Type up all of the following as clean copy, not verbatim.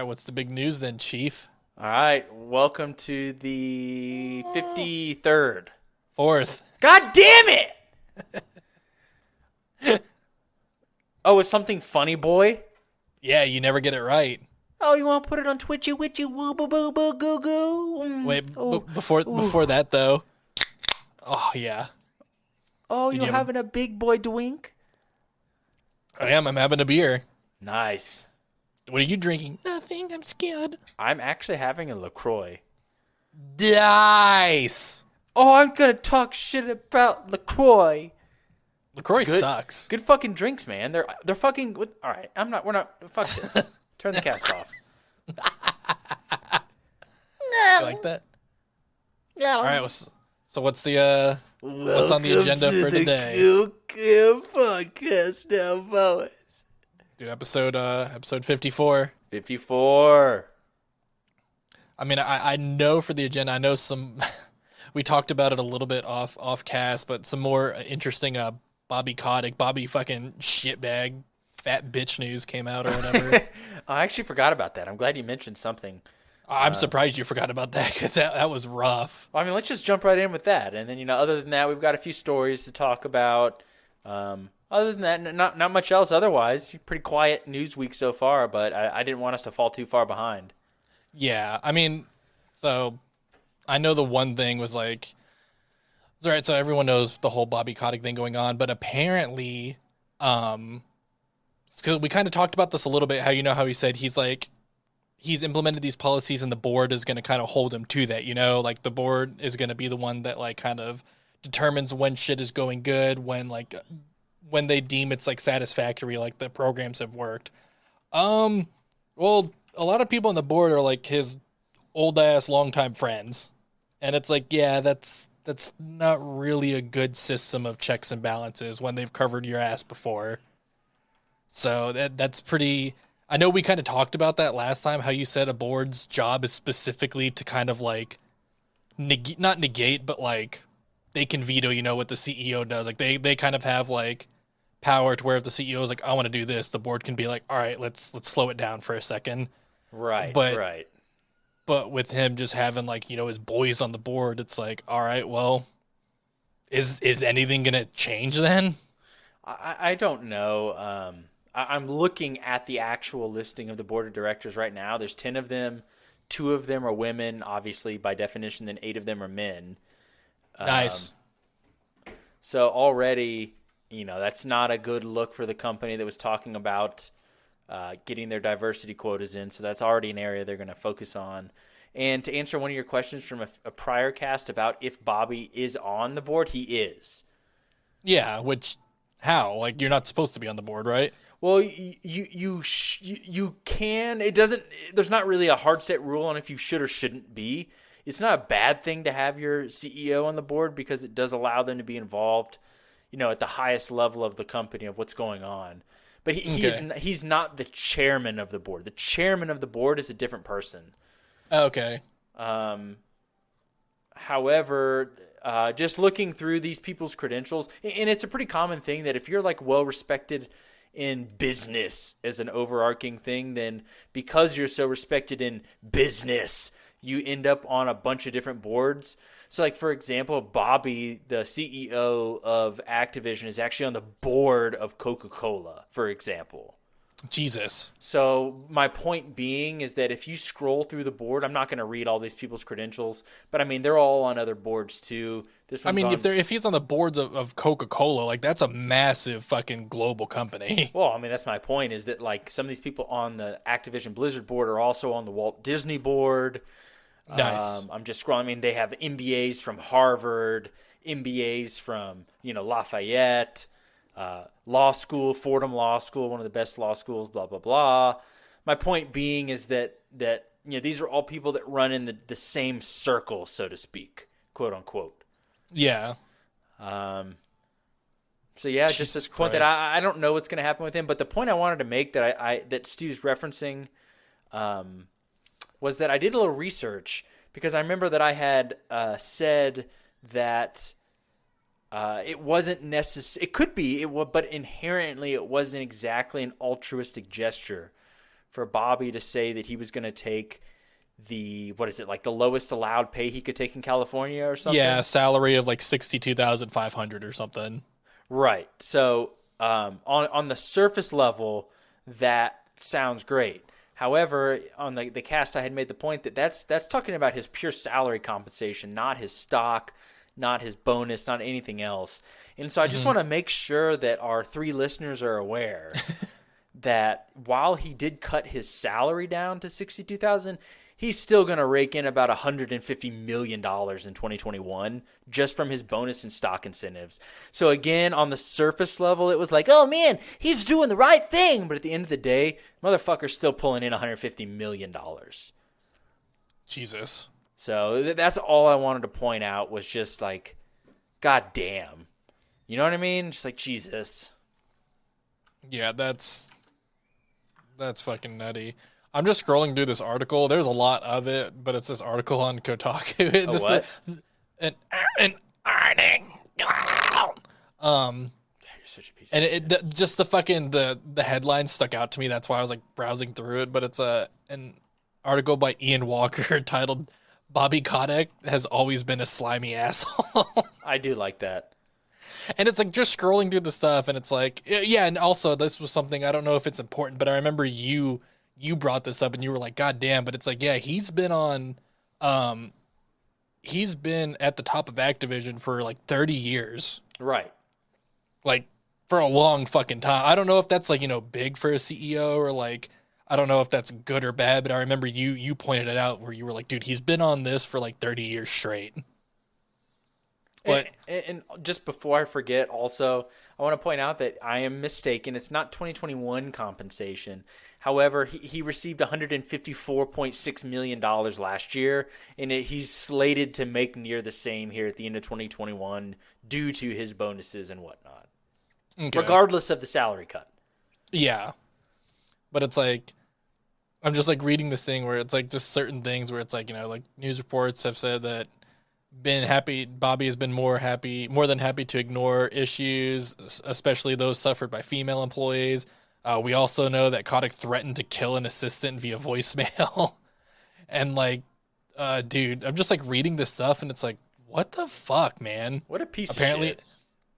what's the big news then, Chief? All right, welcome to the 53rd. Fourth. God damn it! Oh, it's something funny, boy? Yeah, you never get it right. Oh, you want to put it on Twitchy Witchy Woo Boo Boo Boo Goo Goo? Wait, before that though. Oh yeah. Oh, Did you're you have having a big boy drink? I am. I'm having a beer. Nice. What are you drinking? Nothing. I'm scared. I'm actually having a LaCroix. Nice. Oh, I'm gonna talk shit about LaCroix. LaCroix Good. sucks. Good fucking drinks, man. They're fucking. All right, we're not. Fuck this. Turn the cast off. You like that? Yeah. All right. So what's the what's on the agenda for today? KillCam podcast now, boys. Dude, episode 54. 54. I mean, I know for the agenda, I know some. We talked about it a little bit off cast, but some more interesting Bobby Kotick, Bobby fucking shitbag, fat bitch news came out or whatever. I actually forgot about that. I'm glad you mentioned something. I'm surprised you forgot about that because that was rough. Well, I mean, let's just jump right in with that, and then other than that, we've got a few stories to talk about. Other than that, not much else. Otherwise, pretty quiet news week so far. But I didn't want us to fall too far behind. Yeah, I mean, so I know the one thing was like, all right. So everyone knows the whole Bobby Kotick thing going on, but apparently, because we kind of talked about this a little bit. How he said he's implemented these policies and the board is going to kind of hold him to that. Like the board is going to be the one that like kind of determines when shit is going good, when they deem it's like satisfactory, like the programs have worked. Well, a lot of people on the board are like his old ass longtime friends. And it's like, yeah, that's not really a good system of checks and balances when they've covered your ass before. So that's pretty. I know we kind of talked about that last time, how you said a board's job is specifically to kind of like not negate, but like they can veto, what the CEO does. Like they kind of have like power to where if the CEO is like, I want to do this, the board can be like, all right, let's slow it down for a second. Right. But with him just having like, his boys on the board, it's like, all right, well, is anything going to change then? I don't know. I'm looking at the actual listing of the board of directors right now. There's 10 of them. 2 of them are women, obviously, by definition, then 8 of them are men. Nice. So already, that's not a good look for the company that was talking about getting their diversity quotas in. So that's already an area they're going to focus on. And to answer one of your questions from a prior cast about if Bobby is on the board, he is. Yeah, how? Like, you're not supposed to be on the board, right? Well, you can. It doesn't. There's not really a hard set rule on if you should or shouldn't be. It's not a bad thing to have your CEO on the board because it does allow them to be involved, at the highest level of the company of what's going on. But he's not the chairman of the board. The chairman of the board is a different person. Okay. However, just looking through these people's credentials, and it's a pretty common thing that if you're like well respected in business as an overarching thing, then because you're so respected in business, you end up on a bunch of different boards. So like, for example, Bobby, the CEO of Activision, is actually on the board of Coca-Cola, for example. Jesus. So my point being is that if you scroll through the board, I'm not going to read all these people's credentials, but I mean, they're all on other boards too. If he's on the boards of Coca-Cola, like that's a massive fucking global company. Well, I mean, that's my point is that like some of these people on the Activision Blizzard board are also on the Walt Disney board. Nice. I'm just scrolling. I mean, they have MBAs from Harvard, MBAs from, Lafayette, law school, Fordham Law School, one of the best law schools, blah, blah, blah. My point being is that these are all people that run in the same circle, so to speak, quote unquote. Yeah. So yeah, Jesus just this point Christ. that I don't know what's going to happen with him, but the point I wanted to make that Stu's referencing, was that I did a little research because I remember that I had said that it wasn't necessary. It could be, but inherently it wasn't exactly an altruistic gesture for Bobby to say that he was going to take the lowest allowed pay he could take in California or something? Yeah, salary of like 62,500 or something. Right. So on the surface level, that sounds great. However, on the cast, I had made the point that that's talking about his pure salary compensation, not his stock, not his bonus, not anything else. And so I just want to make sure that our 3 listeners are aware that while he did cut his salary down to $62,000, he's still going to rake in about $150 million in 2021 just from his bonus and stock incentives. So again, on the surface level, it was like, oh man, he's doing the right thing. But at the end of the day, motherfucker's still pulling in $150 million. Jesus. So that's all I wanted to point out was just like, God damn. You know what I mean? Just like, Jesus. Yeah, that's fucking nutty. I'm just scrolling through this article. There's a lot of it, but it's this article on Kotaku. What? An ironing. God, you're such a piece of shit. Just the headline stuck out to me. That's why I was like browsing through it. But it's an article by Ian Walker titled "Bobby Kotick has always been a slimy asshole." I do like that. And it's like just scrolling through the stuff, and it's like, yeah. And also, this was something I don't know if it's important, but I remember you brought this up, and you were like, "God damn!" But it's like, yeah, he's been at the top of Activision for like 30 years, Right. like for a long fucking time. I don't know if that's like big for a CEO or like I don't know if that's good or bad, but I remember you pointed it out where you were like, dude, he's been on this for like 30 years straight. But and just before I forget, also, I want to point out that I am mistaken. It's not 2021 compensation. However, he received $154.6 million last year, and he's slated to make near the same here at the end of 2021 due to his bonuses and whatnot, regardless of the salary cut. Yeah. But it's like, I'm just like reading this thing where it's like just certain things where it's like, like news reports have said that Bobby has been more than happy to ignore issues, especially those suffered by female employees. We also know that Kotick threatened to kill an assistant via voicemail. And like, dude, I'm just like reading this stuff and it's like, what the fuck, man? What a piece of shit.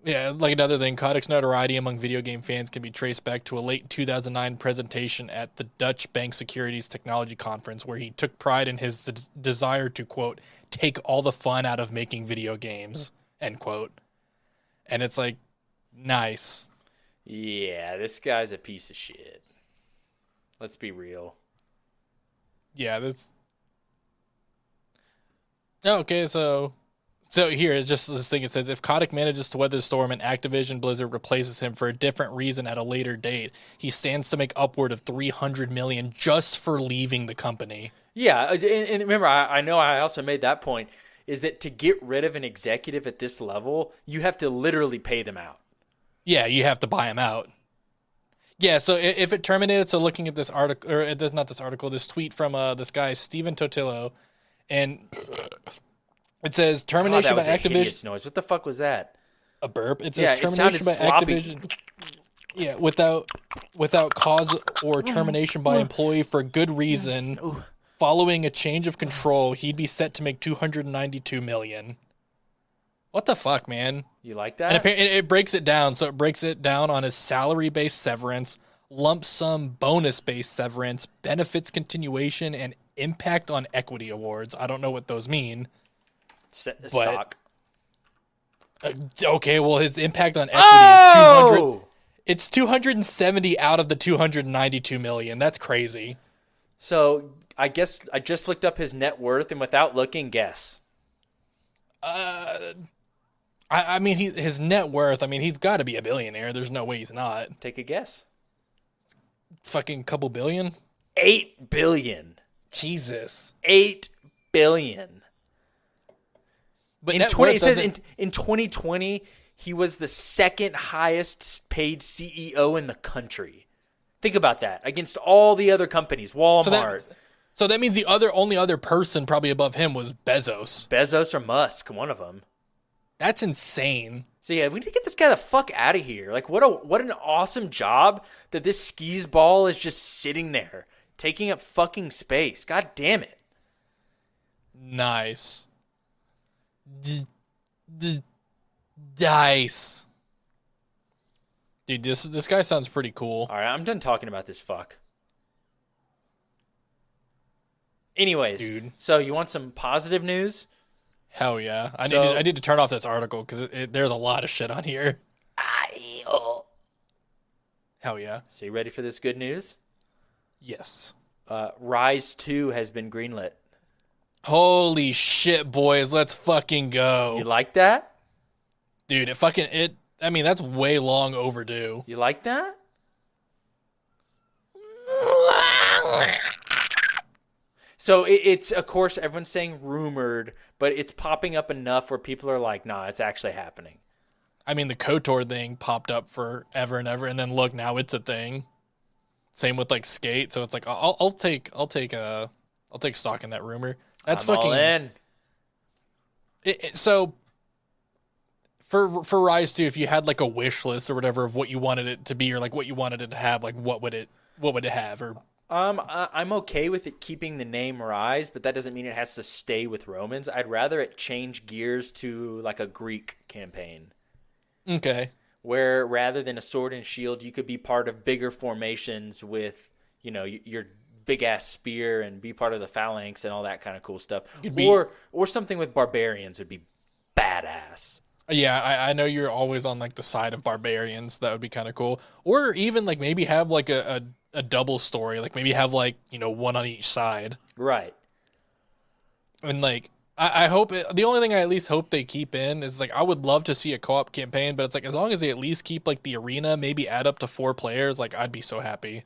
Yeah, like another thing, Kotick's notoriety among video game fans can be traced back to a late 2009 presentation at the Dutch Bank Securities Technology Conference where he took pride in his desire to, quote, take all the fun out of making video games, end quote. And it's like, nice. Yeah, this guy's a piece of shit. Let's be real. Yeah, that's... Okay, so here is just this thing. It says, if Kotick manages to weather the storm and Activision Blizzard replaces him for a different reason at a later date, he stands to make upward of $300 million just for leaving the company. Yeah, and remember, I know I also made that point, is that to get rid of an executive at this level, you have to literally pay them out. Yeah, you have to buy him out. Yeah, so if it terminated, so looking at this article, or it does not this article, this tweet from this guy, Steven Totillo, and it says termination by Activision. Noise. What the fuck was that? A burp. It says termination by sloppy. Activision. Yeah, without cause or termination by employee for good reason. Following a change of control, he'd be set to make $292 million. What the fuck, man? You like that? And it breaks it down. So it breaks it down on his salary-based severance, lump sum bonus-based severance, benefits continuation, and impact on equity awards. I don't know what those mean. Stock. Okay, well, his impact on equity is 200. It's 270 out of the 292 million. That's crazy. So I guess I just looked up his net worth, and without looking, guess. I mean, his net worth. I mean, he's got to be a billionaire. There's no way he's not. Take a guess. Fucking couple billion. $8 billion. Jesus. $8 billion. But in 2020, he was the second highest paid CEO in the country. Think about that. Against all the other companies, Walmart. So that means the only other person probably above him was Bezos. Bezos or Musk, one of them. That's insane. So yeah, we need to get this guy the fuck out of here. Like what an awesome job that this skis ball is just sitting there. taking up fucking space. God damn it. Nice. Dice. Dude, this guy sounds pretty cool. All right, I'm done talking about this fuck. Anyways, Dude. So you want some positive news? Hell yeah. I need to turn off this article because there's a lot of shit on here. Hell yeah. So you ready for this good news? Yes. Rise 2 has been greenlit. Holy shit, boys. Let's fucking go. You like that? Dude, that's way long overdue. You like that? So it's, of course, everyone's saying rumored, but it's popping up enough where people are like, nah, it's actually happening. I mean, the KOTOR thing popped up forever and ever, and then look, now it's a thing. Same with like Skate, so it's like I'll take stock in that rumor. That's I'm fucking all in. So for Rise 2, if you had like a wish list or whatever of what you wanted it to be or like what you wanted it to have, like what would it have? Or I'm okay with it keeping the name Rise, but that doesn't mean it has to stay with Romans. I'd rather it change gears to like a Greek campaign. Okay. Where rather than a sword and shield, you could be part of bigger formations with, your big ass spear and be part of the phalanx and all that kind of cool stuff. Or something with barbarians would be badass. Yeah, I know you're always on like the side of barbarians. That would be kind of cool. Or even like maybe have like a double story, like maybe have like, one on each side. Right. And like I hope the only thing I at least hope they keep in is like I would love to see a co-op campaign, but it's like as long as they at least keep like the arena, maybe add up to 4 players, like I'd be so happy.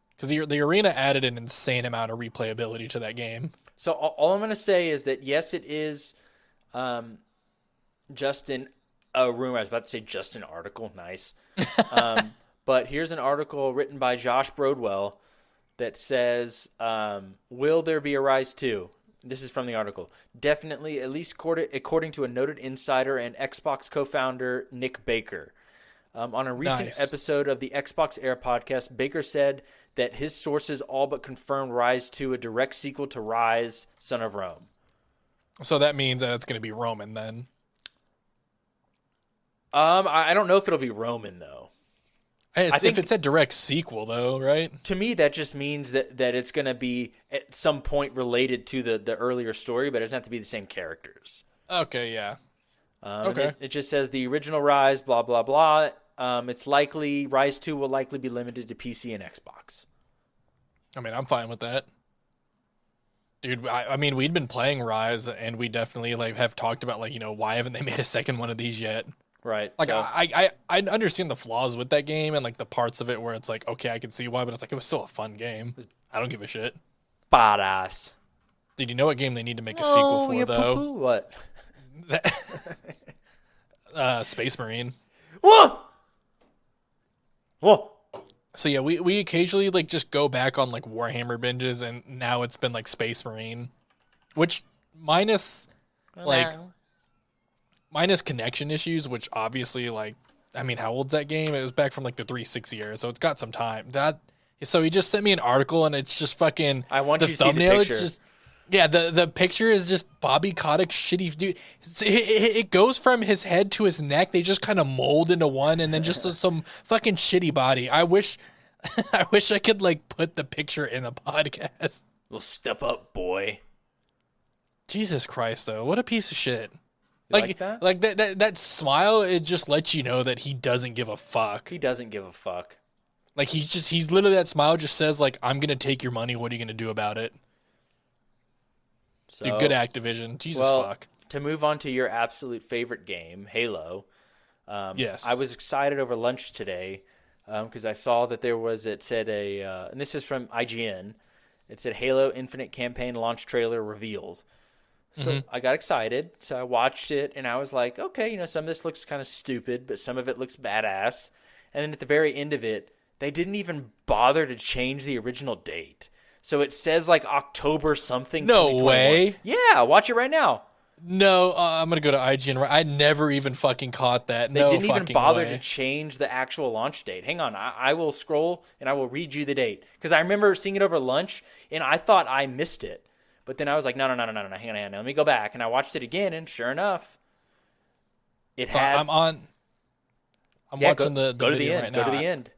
Because the arena added an insane amount of replayability to that game. So all I'm going to say is that yes, it is just in a rumor. I was about to say just an article. Nice. But here's an article written by Josh Brodwell that says, will there be a Rise 2? This is from the article. Definitely, at least according to a noted insider and Xbox co-founder Nick Baker. On a recent episode of the Xbox Air podcast, Baker said that his sources all but confirmed Rise 2, a direct sequel to Rise, Son of Rome. So that means that it's going to be Roman then. I don't know if it'll be Roman, though. I think if it's a direct sequel, though, right? To me, that just means that it's going to be at some point related to the earlier story, but it doesn't have to be the same characters. Okay, yeah. Okay. It just says the original Rise, blah, blah, blah. It's likely Rise 2 will likely be limited to PC and Xbox. I mean, I'm fine with that. Dude, I mean, we'd been playing Rise, and we definitely like have talked about like, why haven't they made a second one of these yet? Right. Like, so, I understand the flaws with that game and like the parts of it where it's like, okay, I can see why, but it's like it was still a fun game. I don't give a shit. badass. Did you know what game they need to make a sequel for though? Poo-poo. What? Space Marine. Whoa! Whoa! So yeah, we occasionally like just go back on like Warhammer binges, and now it's been like Space Marine, which minus connection issues, which obviously like, I mean, how old's that game? It was back from like the 360 era, so it's got some time. So he just sent me an article, and it's just fucking. I want the you to see the thumbnail picture. is just. Yeah, the picture is just Bobby Kotick's shitty dude. It goes from his head to his neck. They just kind of mold into one, and then just some fucking shitty body. I wish I could like put the picture in a podcast. Well, step up, boy. Jesus Christ, though, what a piece of shit. Like that? Like that smile, it just lets you know that he doesn't give a fuck. He doesn't give a fuck. Like he's literally, that smile just says like, I'm gonna take your money. What are you gonna do about it? So, dude, good Activision. Jesus fuck. To move on to your absolute favorite game, Halo. Yes. I was excited over lunch today because I saw that it said and this is from IGN. It said Halo Infinite Campaign launch trailer revealed. So I got excited. So I watched it and I was like, okay, some of this looks kind of stupid, but some of it looks badass. And then at the very end of it, they didn't even bother to change the original date. So it says like October something. No way. Yeah, watch it right now. No, I'm gonna go to IGN. I never even fucking caught that. They No didn't even fucking bother to way. change the actual launch date. Hang on, I will scroll and I will read you the date because I remember seeing it over lunch and I thought I missed it, but then I was like, no, hang on, let me go back and I watched it again and sure enough, it So had. I'm Yeah, watching the go to the video end. right Go now. to the end.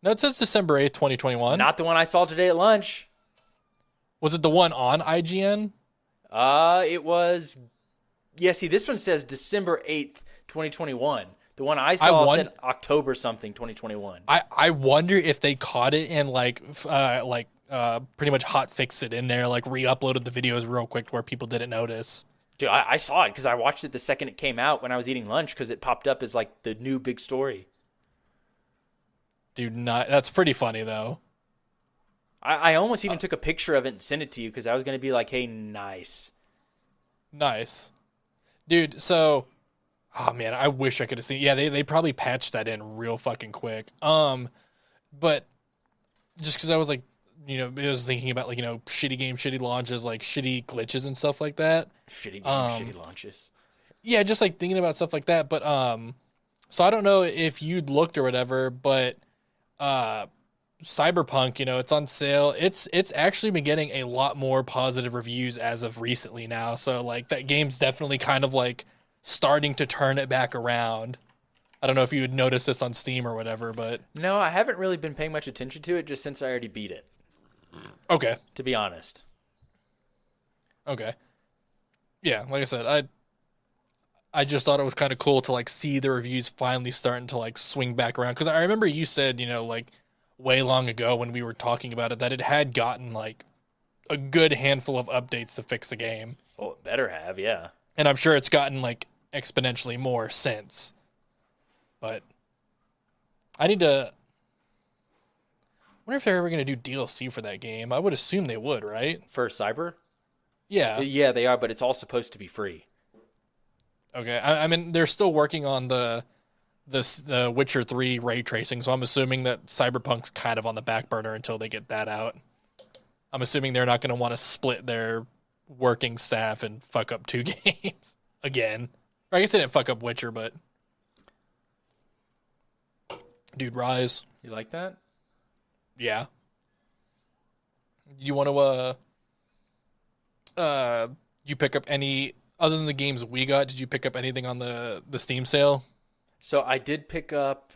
No, it says December 8th, 2021. Not the one I saw today at lunch. Was it the one on IGN? It was. Yeah, see, this one says December 8th, 2021. The one I I saw won- said October something, 2021. I wonder if they caught it and pretty much hot fixed it in there, like re-uploaded the videos real quick to where people didn't notice. Dude, I saw it because I watched it the second it came out when I was eating lunch because it popped up as like the new big story. Dude, not that's pretty funny though. I almost even took a picture of it and sent it to you because I was going to be like, hey, nice. Nice. Dude, so oh man, I wish I could have seen. Yeah, they probably patched that in real fucking quick. But just because I was like, I was thinking about like, shitty game, shitty launches, like shitty glitches and stuff like that. Shitty game, shitty launches. Yeah, just like thinking about stuff like that. But so I don't know if you'd looked or whatever, but Cyberpunk, it's on sale. It's actually been getting a lot more positive reviews as of recently now. So like that game's definitely kind of like starting to turn it back around. I don't know if you would notice this on Steam or whatever, but No, I haven't really been paying much attention to it just since I already beat it, okay. to be honest. Okay. Yeah, like I said, I just thought it was kind of cool to like see the reviews finally starting to like swing back around because I remember you said, like way long ago when we were talking about it that it had gotten like a good handful of updates to fix the game. Oh, it better have, yeah. And I'm sure it's gotten like exponentially more since. But I wonder if they're ever going to do DLC for that game. I would assume they would, right? For Cyber? Yeah. Yeah, they are, but it's all supposed to be free. Okay. I mean, they're still working on the Witcher 3 ray tracing, so I'm assuming that Cyberpunk's kind of on the back burner until they get that out. I'm assuming they're not going to want to split their working staff and fuck up two games again. Or I guess they didn't fuck up Witcher, but dude, Rise. You like that? Yeah. You want to you pick up any other than the games we got, did you pick up anything on the Steam sale? So I did pick up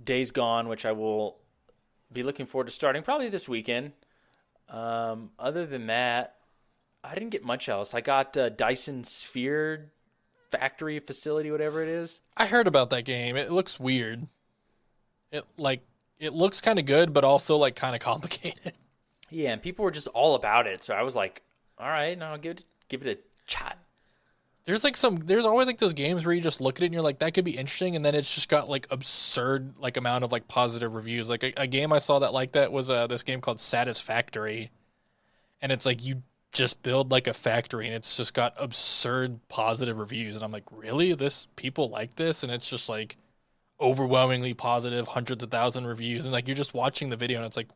Days Gone, which I will be looking forward to starting probably this weekend. Other than that, I didn't get much else. I got Dyson Sphere Factory Facility, whatever it is. I heard about that game. It looks weird. It looks kind of good, but also like kind of complicated. Yeah, and people were just all about it. So I was like, all right, no, I'll give it a shot. There's always like those games where you just look at it and you're like, that could be interesting, and then it's just got like absurd like amount of like positive reviews. Like a game I saw that was this game called Satisfactory, and it's like you just build like a factory and it's just got absurd positive reviews, and I'm like, really? People like this? And it's just like overwhelmingly positive, hundreds of thousand reviews, and like you're just watching the video and it's like,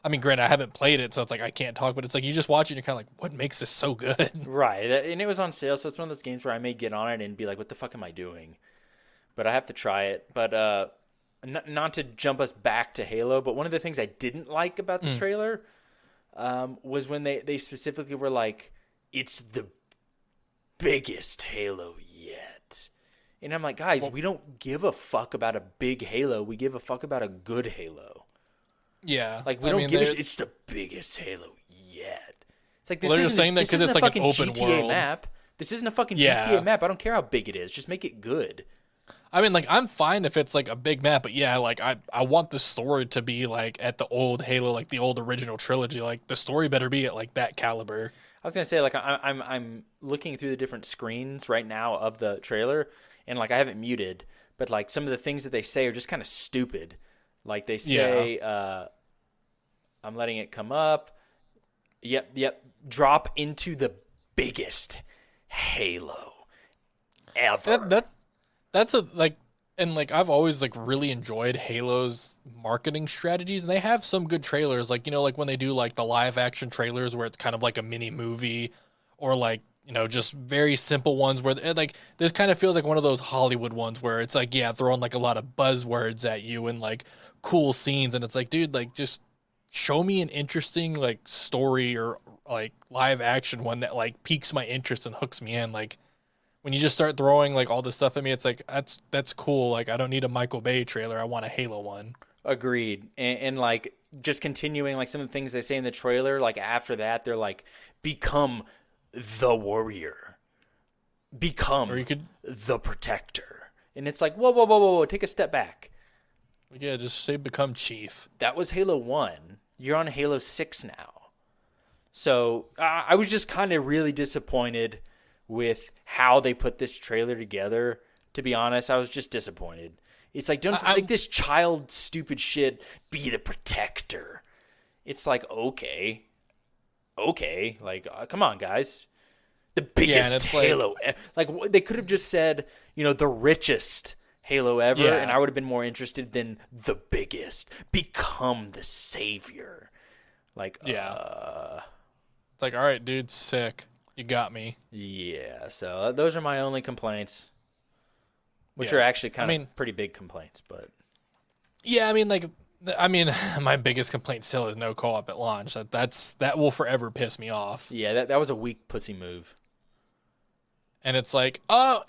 I mean, granted, I haven't played it, so it's like I can't talk, but it's like you just watch it and you're kind of like, what makes this so good? Right, and it was on sale, so it's one of those games where I may get on it and be like, what the fuck am I doing? But I have to try it. But not to jump us back to Halo, but one of the things I didn't like about the trailer was when they specifically were like, it's the biggest Halo yet. And I'm like, guys, we don't give a fuck about a big Halo. We give a fuck about a good Halo. Yeah. Like, we don't give a shit. It's the biggest Halo yet. It's like, this they're isn't, just saying that this 'cause isn't it's a like an fucking open GTA world. map. This isn't a fucking Yeah. GTA map. I don't care how big it is. Just make it good. I mean, like, I'm fine if it's like a big map, but yeah, like I want the story to be like at the old Halo, like the old original trilogy. Like the story better be at like that caliber. I was gonna say, like, I'm looking through the different screens right now of the trailer, and like I haven't muted, but like some of the things that they say are just kind of stupid. Like they say, I'm letting it come up. Yep. Drop into the biggest Halo ever. That's a like And like I've always like really enjoyed Halo's marketing strategies, and they have some good trailers. Like like when they do like the live action trailers where it's kind of like a mini movie, or like just very simple ones where like this kind of feels like one of those Hollywood ones where it's like throwing like a lot of buzzwords at you and like cool scenes, and it's like dude, like just show me an interesting like story or like live action one that like piques my interest and hooks me in. Like when you just start throwing like all this stuff at me, it's like that's cool. Like I don't need a Michael Bay trailer. I want a Halo one. Agreed. And like just continuing like some of the things they say in the trailer, like after that, they're like, become the warrior, become Or you could the protector. And it's like, whoa, whoa, whoa, whoa, whoa, take a step back. just say become chief. That was Halo 1. You're on Halo 6 now. So I was just kind of really disappointed with how they put this trailer together. To be honest, I was just disappointed. It's like, don't like this child stupid shit, be the protector. It's like, okay. Like, come on, guys. The biggest Halo. Like, they could have just said, the richest Halo ever, and I would have been more interested than the biggest. Become the savior. Like, It's like, all right, dude, sick. You got me. Yeah, so those are my only complaints, which are actually kind of pretty big complaints. But yeah, my biggest complaint still is no co-op at launch. That will forever piss me off. Yeah, that was a weak pussy move. And it's like, oh,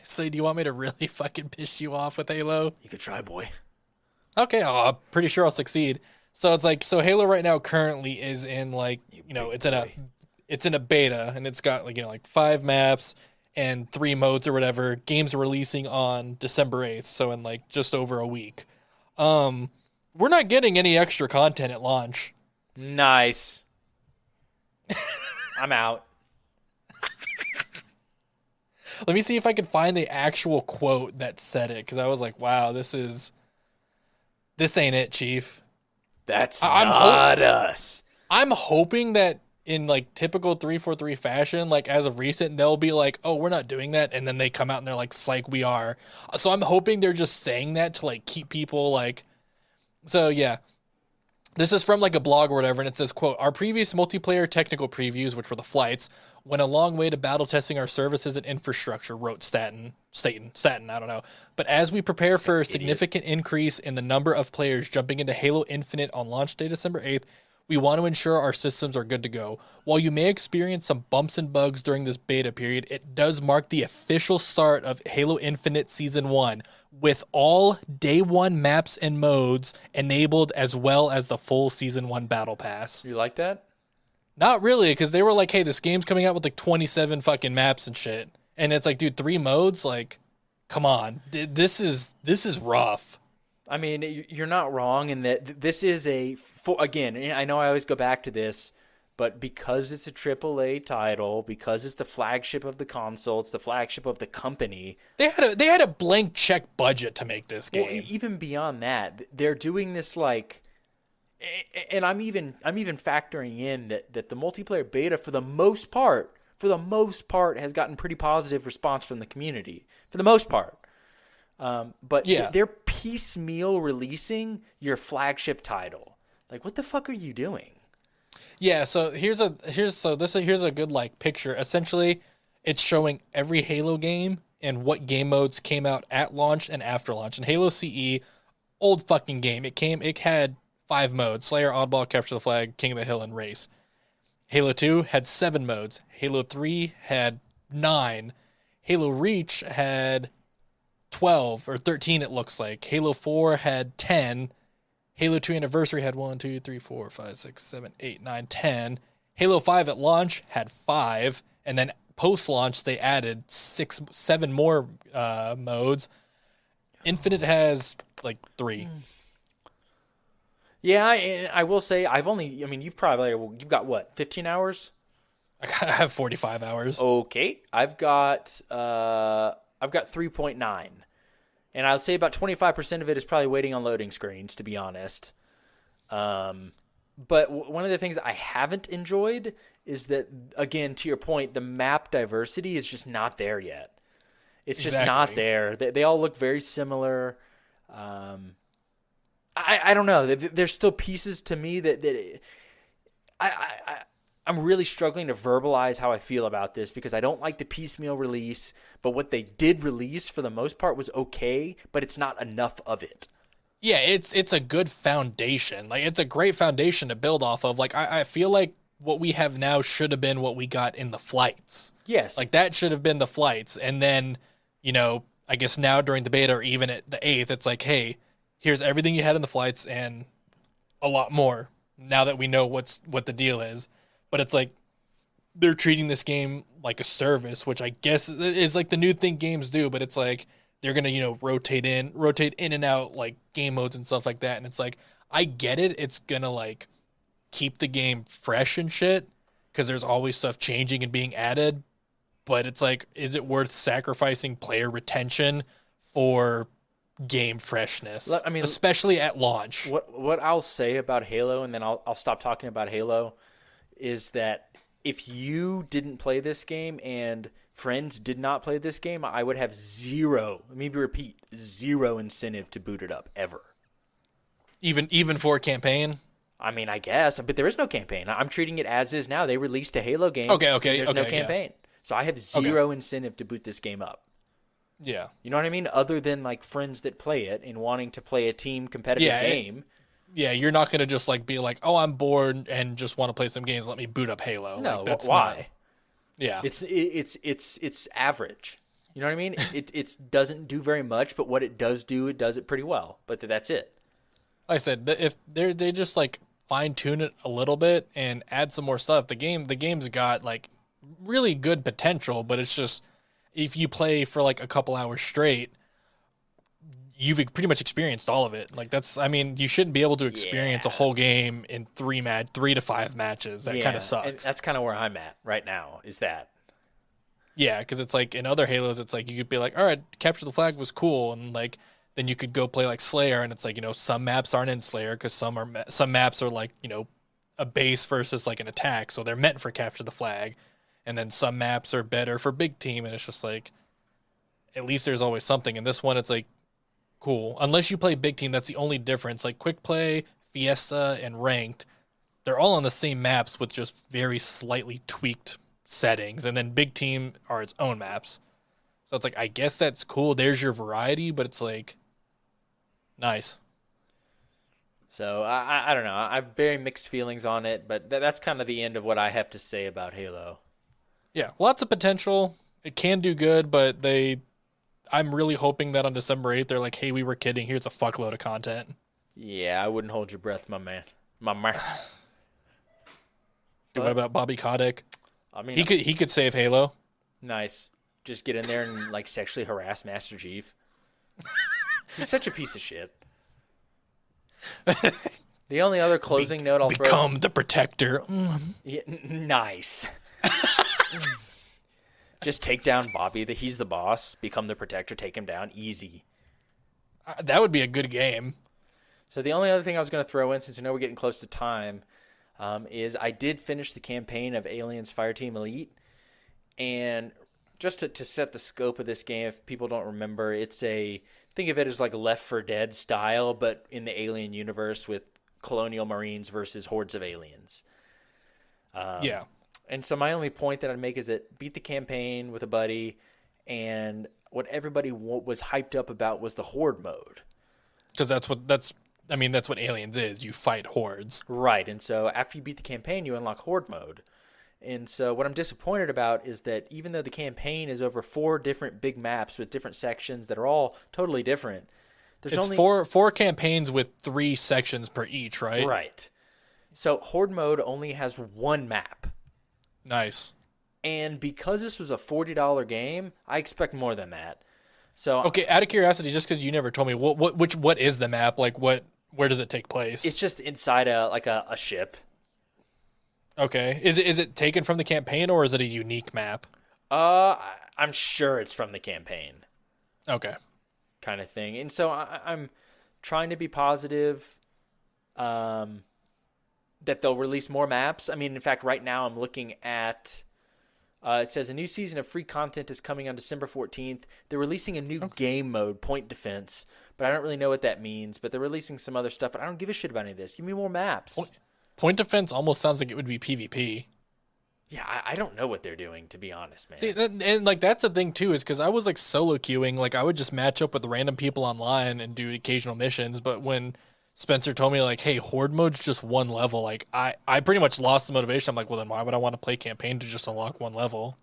so do you want me to really fucking piss you off with Halo? You could try, boy. Okay, I'm pretty sure I'll succeed. So it's like, Halo right now currently is in like, it's in a beta, and it's got like, like 5 maps and 3 modes or whatever. Game's releasing on December 8th, so in like just over a week. We're not getting any extra content at launch. Nice. I'm out. Let me see if I can find the actual quote that said it, because I was like, wow, this ain't it, Chief. That's not us. I'm hoping that in like typical 343 fashion, like as of recent, they'll be like, oh, we're not doing that. And then they come out and they're like, psych, we are. So I'm hoping they're just saying that to like keep people like, so yeah. This is from like a blog or whatever, and it says, quote, our previous multiplayer technical previews, which were the flights, went a long way to battle testing our services and infrastructure, wrote Staten, I don't know. But as we prepare for a significant increase in the number of players jumping into Halo Infinite on launch day December 8th, we want to ensure our systems are good to go. While you may experience some bumps and bugs during this beta period, it does mark the official start of Halo Infinite Season 1, with all Day 1 maps and modes enabled, as well as the full Season 1 Battle Pass. You like that? Not really, because they were like, hey, this game's coming out with like 27 fucking maps and shit. And it's like, dude, 3 modes? Like, come on. This is rough. I mean, you're not wrong in that this is again, I know I always go back to this, but because it's a AAA title, because it's the flagship of the console, it's the flagship of the company. They had a blank check budget to make this game. Well, even beyond that, they're doing this like, and I'm even factoring in that the multiplayer beta for the most part has gotten pretty positive response from the community for the most part. But they're piecemeal releasing your flagship title. Like, what the fuck are you doing? Yeah, so here's a good like picture. Essentially, it's showing every Halo game and what game modes came out at launch and after launch. And Halo CE, old fucking game. It had 5 modes: Slayer, Oddball, Capture the Flag, King of the Hill, and Race. Halo 2 had 7 modes. Halo 3 had 9. Halo Reach had 12 or 13, it looks like. Halo 4 had 10. Halo 2 Anniversary had 1, 2, 3, 4, 5, 6, 7, 8, 9, 10. Halo 5 at launch had 5. And then post-launch, they added 7 more modes. Infinite has like 3. Yeah, and I will say you've got what, 15 hours? I have 45 hours. Okay. I've got 3.9. And I'd say about 25% of it is probably waiting on loading screens, to be honest. But one of the things I haven't enjoyed is that, again, to your point, the map diversity is just not there yet. It's just not Exactly. there. They all look very similar. I don't know. There's still pieces to me that I'm really struggling to verbalize how I feel about this because I don't like the piecemeal release, but what they did release for the most part was okay, but it's not enough of it. Yeah, it's a good foundation. Like it's a great foundation to build off of. Like I feel like what we have now should have been what we got in the flights. Yes. Like that should have been the flights. And then, I guess now during the beta or even at the 8th, it's like, hey, here's everything you had in the flights and a lot more now that we know what the deal is. But it's like they're treating this game like a service, which I guess is like the new thing games do, but it's like they're going to, rotate in and out like game modes and stuff like that. And it's like, I get it. It's going to like keep the game fresh and shit because there's always stuff changing and being added. But it's like, is it worth sacrificing player retention for game freshness? I mean, especially at launch. What I'll say about Halo, and then I'll stop talking about Halo, is that if you didn't play this game and friends did not play this game, I would have zero incentive to boot it up ever. Even for a campaign? I mean, I guess, but there is no campaign. I'm treating it as is now. They released a Halo game. Okay. There's no campaign. Yeah. So I have zero incentive to boot this game up. Yeah. You know what I mean? Other than like friends that play it and wanting to play a team competitive game. You're not going to just like be like, oh, I'm bored and just want to play some games. Let me boot up Halo. No, like, that's why? Yeah. It's average. You know what I mean? It doesn't do very much, but what it does do, it does it pretty well. But that's it. Like I said, if they just like fine tune it a little bit and add some more stuff, the game's got like really good potential, but it's just if you play for like a couple hours straight, you've pretty much experienced all of it. Like you shouldn't be able to experience a whole game in 3 to 5 matches. That kind of sucks. And that's kind of where I'm at right now. Is that? Yeah, because it's like in other Halos, it's like you could be like, all right, capture the flag was cool, and like then you could go play like Slayer, and it's like some maps aren't in Slayer because some maps are like a base versus like an attack, so they're meant for capture the flag, and then some maps are better for big team, and it's just like at least there's always something. In this one, it's like cool unless you play big team. That's the only difference. Like quick play, Fiesta, and ranked, they're all on the same maps with just very slightly tweaked settings, and then big team are its own maps. So it's like I guess that's cool. There's your variety, but it's like nice. So I don't know. I have very mixed feelings on it, but that's kind of the end of what I have to say about Halo. Yeah, lots of potential. It can do good, but I'm really hoping that on December 8th they're like, hey, we were kidding. Here's a fuckload of content. Yeah, I wouldn't hold your breath, my man. What about Bobby Kotick? I mean, he could save Halo. Nice. Just get in there and like sexually harass Master Chief. He's such a piece of shit. The only other closing note I'll become the protector. Yeah, nice. Just take down Bobby. He's the boss. Become the protector. Take him down. Easy. That would be a good game. So the only other thing I was going to throw in, since I know we're getting close to time, is I did finish the campaign of Aliens Fireteam Elite. And just to set the scope of this game, if people don't remember, think of it as like Left 4 Dead style, but in the alien universe with colonial marines versus hordes of aliens. Yeah. And so my only point that I'd make is that beat the campaign with a buddy, and what everybody was hyped up about was the horde mode. Because that's what Aliens is. You fight hordes. Right. And so after you beat the campaign, you unlock horde mode. And so what I'm disappointed about is that even though the campaign is over 4 different big maps with different sections that are all totally different, it's only four campaigns with 3 sections per each, right? Right. So horde mode only has 1 map. Nice. And because this was a $40 game, I expect more than that. So okay, out of curiosity, just because you never told me, what is the map? Like where does it take place? It's just inside a ship. Okay. Is it taken from the campaign or is it a unique map? I'm sure it's from the campaign. Okay. Kind of thing. And so I'm trying to be positive that they'll release more maps. I mean, in fact, right now I'm looking at It says a new season of free content is coming on December 14th. They're releasing a new game mode, Point Defense, but I don't really know what that means. But they're releasing some other stuff, but I don't give a shit about any of this. Give me more maps. Point Defense almost sounds like it would be PvP. Yeah, I don't know what they're doing, to be honest, man. See, and like that's the thing too, is because I was like solo queuing, like I would just match up with random people online and do occasional missions. But when Spencer told me like, hey, Horde mode's just one level, like I pretty much lost the motivation. I'm like, well then why would I want to play campaign to just unlock one level?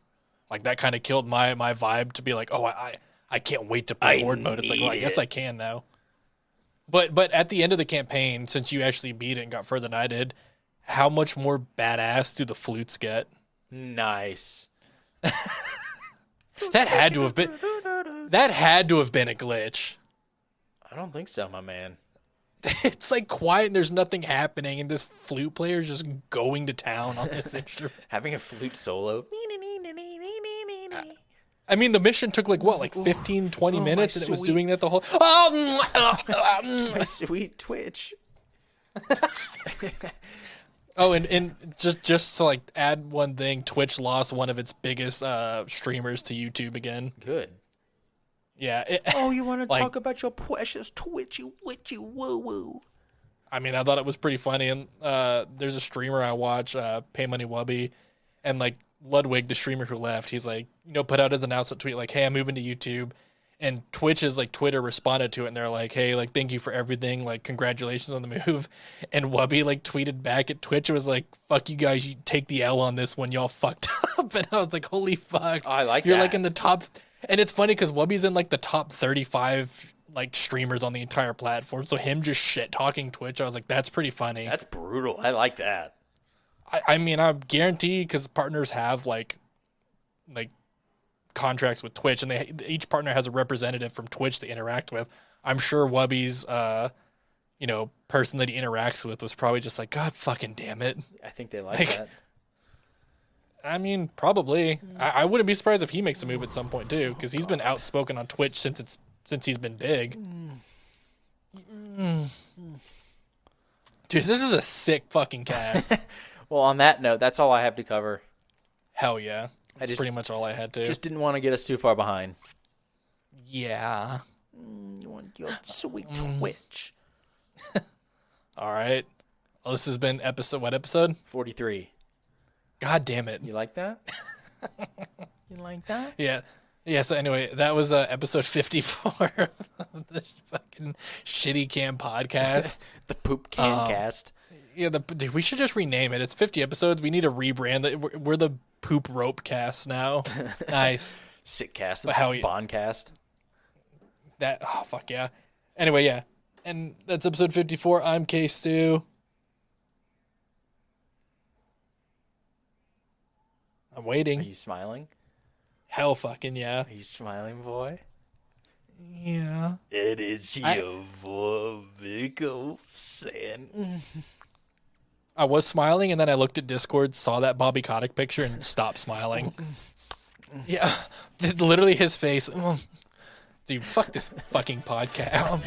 Like that kind of killed my vibe to be like, oh, I can't wait to play Horde mode. It's like, well, I guess I can now. But at the end of the campaign, since you actually beat it and got further than I did, how much more badass do the flutes get? Nice. That had to have been a glitch. I don't think so, my man. It's like quiet and there's nothing happening, and this flute player is just going to town on this instrument. Having a flute solo. I mean, the mission took like what, like 15, 20 minutes, and it was doing that the whole. My sweet Twitch. Oh, and just to like add one thing, Twitch lost one of its biggest streamers to YouTube again. Good. Yeah. You want to talk about your precious Twitchy witchy woo woo? I mean, I thought it was pretty funny, and there's a streamer I watch, Pay Money Wubby, and like Ludwig, the streamer who left, he's like, put out his announcement tweet like, hey, I'm moving to YouTube. And Twitch's like Twitter responded to it, and they're like, hey, like, thank you for everything, like, congratulations on the move. And Wubby like tweeted back at Twitch, it was like, fuck you guys, you take the L on this one, y'all fucked up. And I was like, holy fuck. I like You're that. like in the top, and it's funny because Wubby's in like the top 35 like streamers on the entire platform. So him just shit talking Twitch, I was like, that's pretty funny. That's brutal. I like that. I mean, I guarantee, because partners have like contracts with Twitch, and each partner has a representative from Twitch to interact with. I'm sure Wubby's person that he interacts with was probably just like, God fucking damn it. I think they like that. I mean, probably. I wouldn't be surprised if he makes a move at some point too, because he's been outspoken on Twitch since he's been big. Dude, this is a sick fucking cast. Well, on that note, that's all I have to cover. Hell yeah. That's pretty much all I had to. Just didn't want to get us too far behind. Yeah. You want your sweet Twitch. All right. Well, this has been what episode? 43. God damn it. You like that? You like that? Yeah. Yeah, so anyway, that was episode 54 of this fucking shitty cam podcast. The poop can cast. Yeah, dude, we should just rename it. It's 50 episodes. We need to rebrand it. We're the poop rope cast now. Nice. Sick cast. Bond cast. Oh, fuck yeah. Anyway, yeah. And that's episode 54. I'm K-Stu. I'm waiting. Are you smiling? Hell fucking yeah. Are you smiling, boy? Yeah. It is your boy, Vico, saying. I was smiling, and then I looked at Discord, saw that Bobby Kotick picture, and stopped smiling. Yeah. Literally his face. Dude, fuck this fucking podcast.